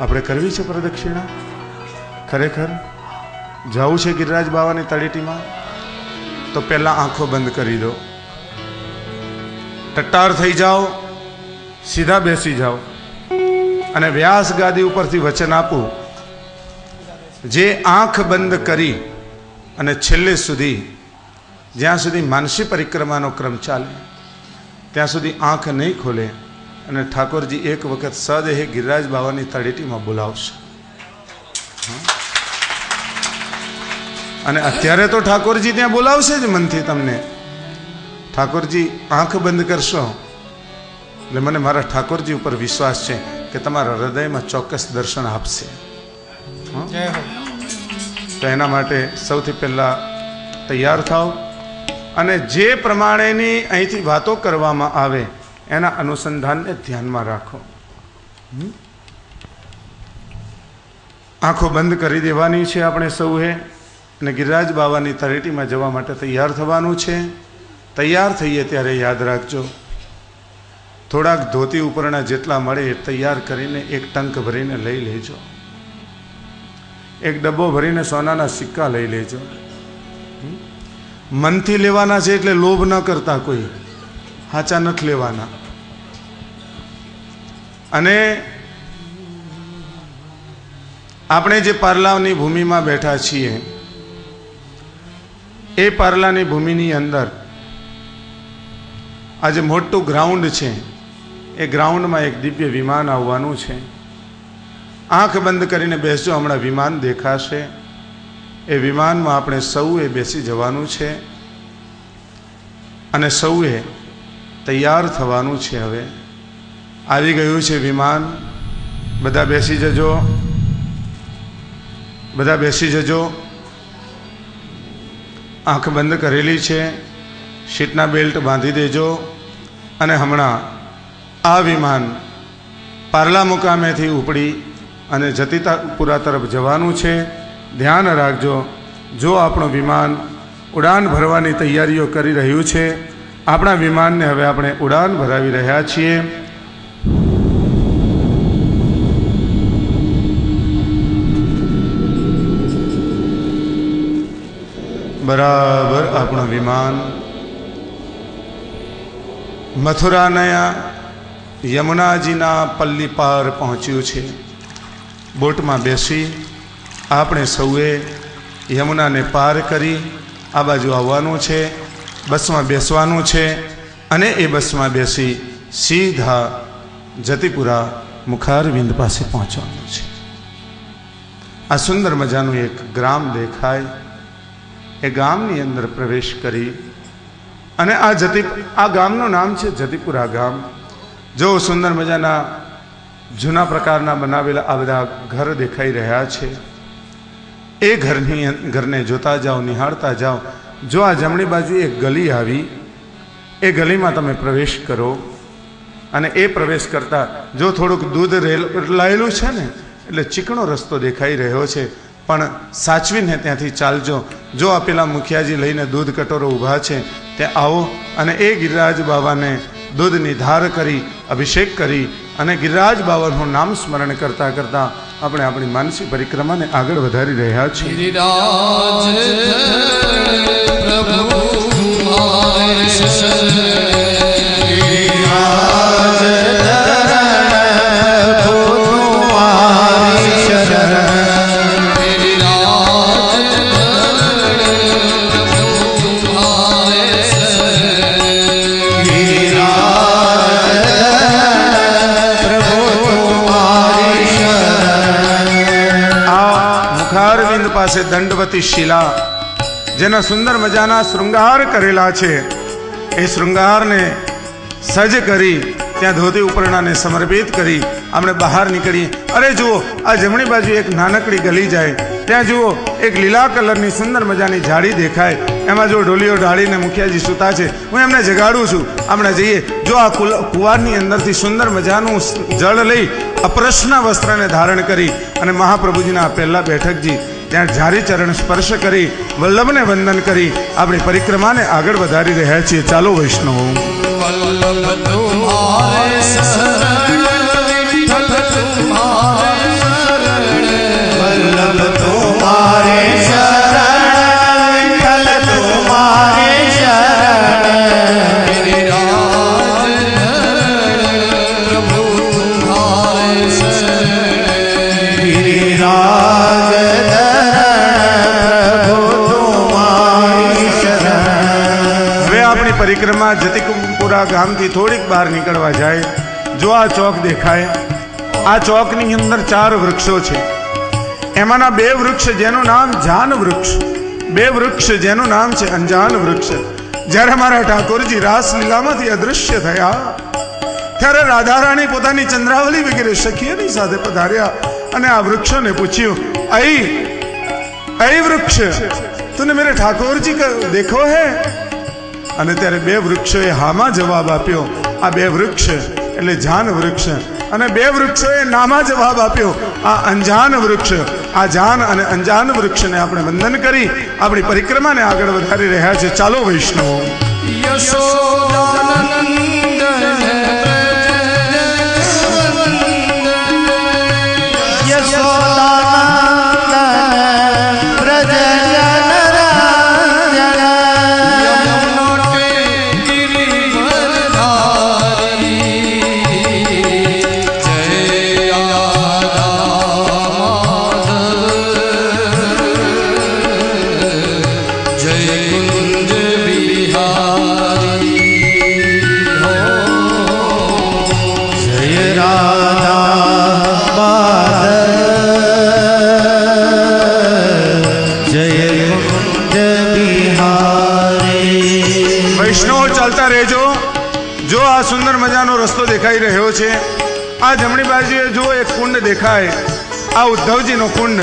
આપણે કરવી છે પ્રદક્ષિણા? ખરેખર જવું છે ગિરિરાજ બાવાની તળેટીમાં? તો પહેલા આંખો બંધ કરી દો, ટટ્ટાર થઈ જાઓ, સીધા બેસી જાઓ અને વ્યાસ ગાદી ઉપરથી વચન આપું, જે આંખ બંધ કરી અને છેલ્લે સુધી જ્યાં સુધી માનસી પરિક્રમાનો ક્રમ ચાલે ત્યાં સુધી આંખ નહીં ખોલે અને ઠાકોરજી એક વખત સદેહે ગિરિરાજ બાવાની તળેટીમાં બોલાવશે. અને અત્યારે તો ઠાકોરજી ત્યાં બોલાવશે જ મનથી તમને. ઠાકોરજી આંખ બંધ કરશો એટલે મને મારા ઠાકોરજી ઉપર વિશ્વાસ છે કે તમારા હૃદયમાં ચોક્કસ દર્શન આપશે. તો એના માટે સૌથી પહેલા તૈયાર થાવ અને જે પ્રમાણેની અહીંથી વાતો કરવામાં આવે એના અનુસંધાનને ધ્યાનમાં રાખો. આંખો બંધ કરી દેવાની છે આપણે સૌએ અને ગિરિરાજ બાવાની તળેટીમાં જવા માટે તૈયાર થવાનું છે. તૈયાર થઈએ ત્યારે યાદ રાખજો, થોડાક ધોતી ઉપરના જેટલા મળે એ તૈયાર કરીને એક ટંક ભરીને લઈ લેજો. એક ડબ્બો ભરીને સોનાના સિક્કા લઈ લેજો. મનથી લેવાના છે એટલે લોભ ન કરતા, કોઈ હાચા નથી લેવાના. અને આપણે જે પાર્લાની ભૂમિમાં બેઠા છીએ એ પાર્લાની ભૂમિની અંદર આજે મોટું ગ્રાઉન્ડ છે. એ ગ્રાઉન્ડમાં એક દિવ્ય વિમાન આવવાનું છે. આંખ બંધ કરીને બેસજો, હમણાં વિમાન દેખાશે. એ વિમાનમાં આપણે સૌએ બેસી જવાનું છે અને સૌએ તૈયાર થવાનું છે. હવે આવી ગયું છે વિમાન, બધા બેસી જજો, બધા બેસી જજો. આંખ બંધ કરેલી છે, સીટના બેલ્ટ બાંધી દેજો અને હમણાં આ વિમાન પાર્લા મુકામેથી ઉપડી અને જતીપુરા તરફ જવાનું છે. ધ્યાન રાખજો, જો આપણું વિમાન ઉડાન ભરવાની તૈયારીઓ કરી રહ્યું છે, આપણા વિમાનને હવે આપણે ઉડાન ભરાવી રહ્યા છીએ. બરાબર આપણું વિમાન મથુરાના યમુનાજીના પલ્લી પાર પહોંચ્યું છે. બોટમાં બેસી આપણે સૌએ યમુનાને પાર કરી આ બાજુ આવવાનું છે, બસમાં બેસવાનું છે અને એ બસમાં બેસી સીધા જતીપુરા મુખારવિંદ પાસે પહોંચવાનું છે. આ સુંદર મજાનું એક ગ્રામ દેખાય, એ ગામની અંદર પ્રવેશ કરી અને આ ગામનું નામ છે જતીપુરા ગામ. જો સુંદર મજાના જૂના પ્રકારના બનાવેલા આ બધા ઘર દેખાઈ રહ્યા છે. એ ઘરને જોતા જાઓ, નિહાળતા જાઓ. જો આ જમણી બાજુ એક ગલી આવી, એ ગલીમાં તમે પ્રવેશ કરો અને એ પ્રવેશ કરતા જો થોડુંક દૂધ લાયેલું છે ને એટલે ચીકણો રસ્તો દેખાઈ રહ્યો છે, પણ સાચવીને ત્યાંથી ચાલજો. જો આ પેલા મુખિયાજી લઈને દૂધ કટોરો ઊભા છે ત્યાં આવો અને એ ગિરિરાજ બાવાને દૂધની ધાર કરી અભિષેક કરી અને ગિરિરાજ બાવાનું નામ સ્મરણ કરતા કરતા આપણે આપણી માનસી પરિક્રમાને આગળ વધારી રહ્યા છીએ. પાસે દંડવતી શિલા જેના સુંદર મજાના શૃંગાર કરેલા છે, એ શૃંગારને સજ્જ કરી ત્યાં ધોતી ઉપરણાને સમર્પિત કરી આપણે બહાર નીકળીએ. અરે જુઓ, આ જમણી બાજુ એક નાનકડી ગલી જાય, ત્યાં જુઓ એક લીલા કલરની સુંદર મજાની જાળી દેખાય, એમાં જો ઢોલીઓ ઢાળીને મુખિયાજી સૂતા છે. હું એમને જગાડું છું, આપણે જઈએ. જો આ કુવારની અંદરથી સુંદર મજાનું જળ લઈ અપ્રશ્ન વસ્ત્રને ધારણ કરી અને મહાપ્રભુજીના પહેલા બેઠકજી ત્યાં જારી ચરણ સ્પર્શ કરી વલ્લભને વંદન કરી આપણી પરિક્રમાને આગળ વધારી રહ્યા છીએ. ચાલો વૈષ્ણવ. વલ્લભ તુમ્હારે શરણ, વિઠ્ઠલ તુમ્હારે રસ્તામાં જતીપુરા ગામથી થોડીક બહાર નીકળવા જાય, જો આ ચોક દેખાય, આ ચોકની અંદર 4 વૃક્ષો છે. એમાંના 2 વૃક્ષ જેનું નામ જાન વૃક્ષ, 2 વૃક્ષ જેનું નામ છે અંજાન વૃક્ષ. જ્યારે મારા ઠાકોરજી રાસલીલામાંથી અદૃશ્ય થયા ત્યારે રાધા રાણી પોતાની ચંદ્રાવલી વગેરે સખીઓની સાથે પધાર્યા અને આ વૃક્ષોને પૂછ્યું, અઈ વૃક્ષ, તુને મેરે ઠાકોરજી દેખો હે? અને ત્યારે 2 વૃક્ષોએ હામાં જવાબ આપ્યો. આ 2 વૃક્ષ એટલે જાન વૃક્ષ, અને 2 વૃક્ષોએ નામાં જવાબ આપ્યો, આ અંજાન વૃક્ષ. આ જાન અને અંજાન વૃક્ષને આપણે વંદન કરી આપણી પરિક્રમાને આગળ વધારી રહ્યા છે. ચાલો વૈષ્ણવો. સુંદર મજાનો રસ્તો દેખાઈ રહ્યો છે. આ જમણી બાજુએ જો એક કુંડ દેખાય, આ ઉદ્ધવજીનો કુંડ.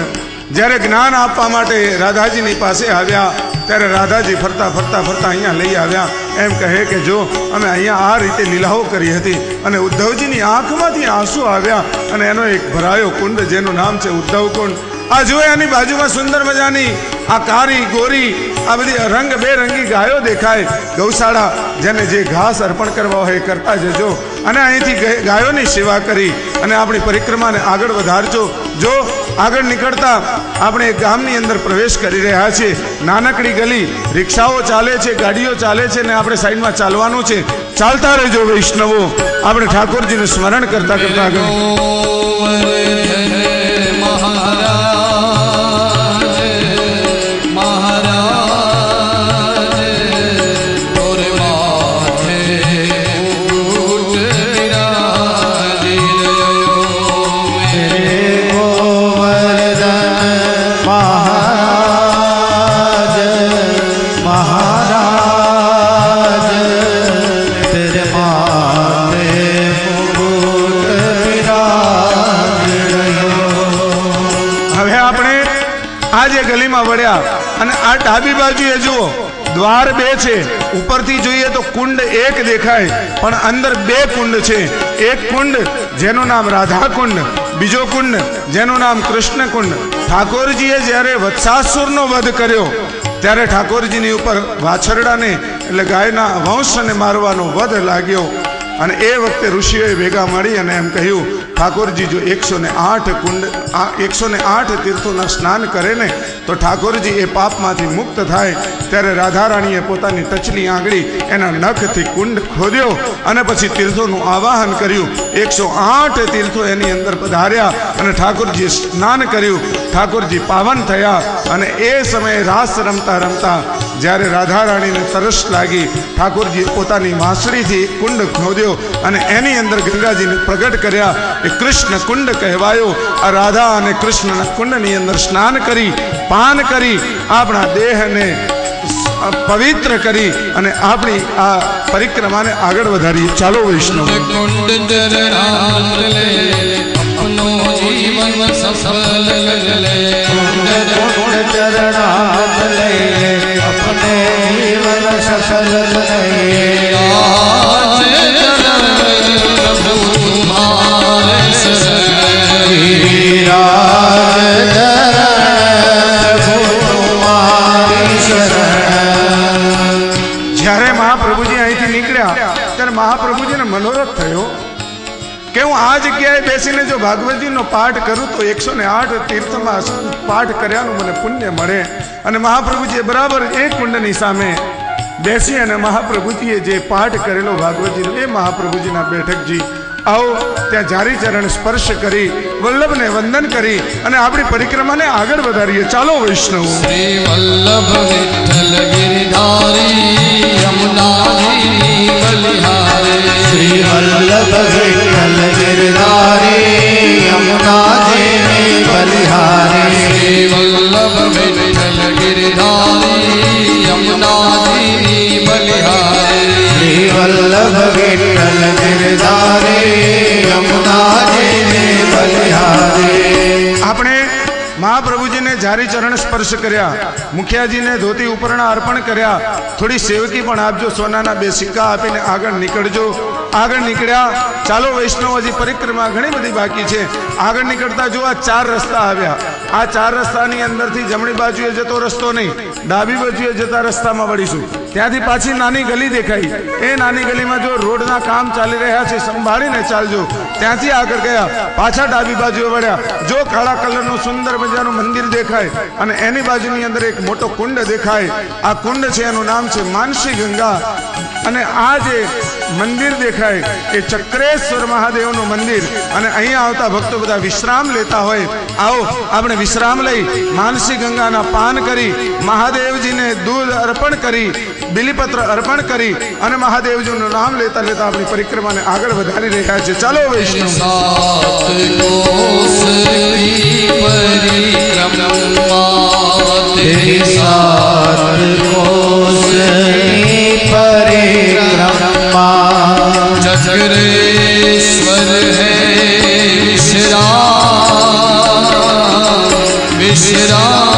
જ્યારે જ્ઞાન આપવા માટે રાધાજીની પાસે આવ્યા ત્યારે રાધાજી ફરતા ફરતા ફરતા અહીંયા લઈ આવ્યા. એમ કહે કે જો અમે અહીંયા આ રીતે લીલાઓ કરી હતી અને ઉદ્ધવજીની આંખમાંથી આંસુ આવ્યા અને એનો એક ભરાયો કુંડ જેનું નામ છે ઉદ્ધવ કુંડ. આ જો એની બાજુમાં સુંદર મજાની આ કારી ગોરી આ બધી રંગ બેરંગી ગાયો દેખાય. ગૌશાળા, જેને જે ઘાસ અર્પણ કરવા હોય કરતા જજો અને અહીંથી ગાયોની સેવા કરી અને આપણી પરિક્રમાને આગળ વધારજો. જો આગળ નીકળતા આપણે એક ગામની અંદર પ્રવેશ કરી રહ્યા છીએ. નાનકડી ગલી, રિક્ષાઓ ચાલે છે, ગાડીઓ ચાલે છે ને આપણે સાઈડમાં ચાલવાનું છે. ચાલતા રહેજો વૈષ્ણવો, આપણે ઠાકોરજીને સ્મરણ કરતા કરતા આગળ. અને આ ડાબી બાજુએ જુઓ, દ્વાર 2 છે. ઉપરથી જોઈએ તો કુંડ 1 દેખાય, પણ અંદર 2 કુંડ છે. એક કુંડ જેનું નામ રાધા કુંડ, બીજો કુંડ જેનું નામ કૃષ્ણ કુંડ. ઠાકોરજીએ જ્યારે વત્સાસુરનો વધ કર્યો ત્યારે ઠાકોરજીની ઉપર વાછરડાને એટલે ગાયના વંશને મારવાનો વધ લાગ્યો. અને એ વખતે ઋષિઓએ ભેગા મળી અને એમ કહ્યું, ઠાકોરજી જો 108 કુંડ 108 તીર્થોના સ્નાન કરે ને તો ઠાકોરજી એ પાપમાંથી મુક્ત થાય. ત્યારે રાધા રાણીએ પોતાની ટચલી આંગળી એના નખથી કુંડ ખોદ્યો અને પછી તીર્થોનું આવાહન કર્યું. 108 તીર્થો એની અંદર પધાર્યા અને ઠાકોરજીએ સ્નાન કર્યું. ઠાકોરજી પાવન થયા અને એ સમયે રાસ રમતા રમતા જ્યારે રાધા રાણીને તરસ લાગી, ઠાકોરજીએ પોતાની વાંસળીથી કુંડ ખોદ્યો અને એની અંદર ગંગાજીને પ્રગટ કર્યા. એ કૃષ્ણ કુંડ કહેવાયો. આ રાધા અને કૃષ્ણના કુંડની અંદર સ્નાન કરી, પાન કરી, આપણા દેહને પવિત્ર કરી અને આપણી આ પરિક્રમાને આગળ વધારીએ. ચાલો વૈષ્ણવ. જ્યારે મહાપ્રભુજી અહીંથી નીકળ્યા ત્યારે મહાપ્રભુજીને મનોરથ થયો કે હું આ જગ્યાએ બેસીને જો ભાગવતજીનો પાઠ કરું તો 108 તીર્થમાં પાઠ કર્યાનું મને પુણ્ય મળે. અને મહાપ્રભુજીએ બરાબર એ કુંડની સામે બેસી અને મહાપ્રભુજીએ જે પાઠ કરેલો ભાગવતજીનો એ મહાપ્રભુજીના બેઠકજી आओ त्या जारी चरण स्पर्श करी वल्लभ ने वंदन करी अने आपणी परिक्रमा ने आगळ वधारीए। चालो वैष्णव। श्री वल्लभ विठ्ठल गिरधारी यमुनाजी बलिहारी। श्री वल्लभ विठ्ठल गिरधारी यमुनाजी बलिहारी। श्री वल्लभ विठ्ठल गिरधारी यमुनाजी बलिहारी। श्री वल्लभ विठ्ठल गिरधारी यमुनाजी बलिहारी। आपणे महाप्रभुजी ने जारी चरण स्पर्श कर्या, मुखियाजी ने धोती उपरणा अर्पण कर्या, थोड़ी सेवकी पण आपजो, सोनाना 2 सिक्का आपीने आगळ निकळजो। आगळ निकळ्या। चालो वैष्णव, हजी परिक्रमा घणी बधी बाकी छे। आगळ निकळता जो आ 4 रस्ता आव्या। आ 4 रस्तानी अंदरथी जमणी बाजुए जतो रस्तो नहीं, डाबी बाजुए जता रस्तामां वळीशुं। त्यांथी पाછી नानी गली देखाई। ए नानी गलीमां जो रोडना काम चाली रह्या छे, संभाळीने चालजो। त्यांथी आगळ गया, पाछा डाबी बाजुए वळ्या, जो काळा कलरनुं सुंदर मजानुं मंदिर देखाय अने एनी बाजुनी अंदर एक मोटो कुंड देखाय। आ कुंड छे एनुं नाम छे मानसी गंगा। अने आ जे मंदिर देखाय ए चक्रेश्वर महादेवनुं मंदिर। अने अहीं आवता भक्तो बधा विश्राम लेता होय। आओ आपणे विश्राम लई मानसी गंगाना पान करी, महादेवजीने दूध अर्पण करी, बिलीपत्र अर्पण करी अने महादेवजीनुं नाम लेता लेता अपनी परिक्रमाने आगळ वधारी रह्या छे। चालो वैष्णव। चक्रेश्वर है विश्राम विश्राम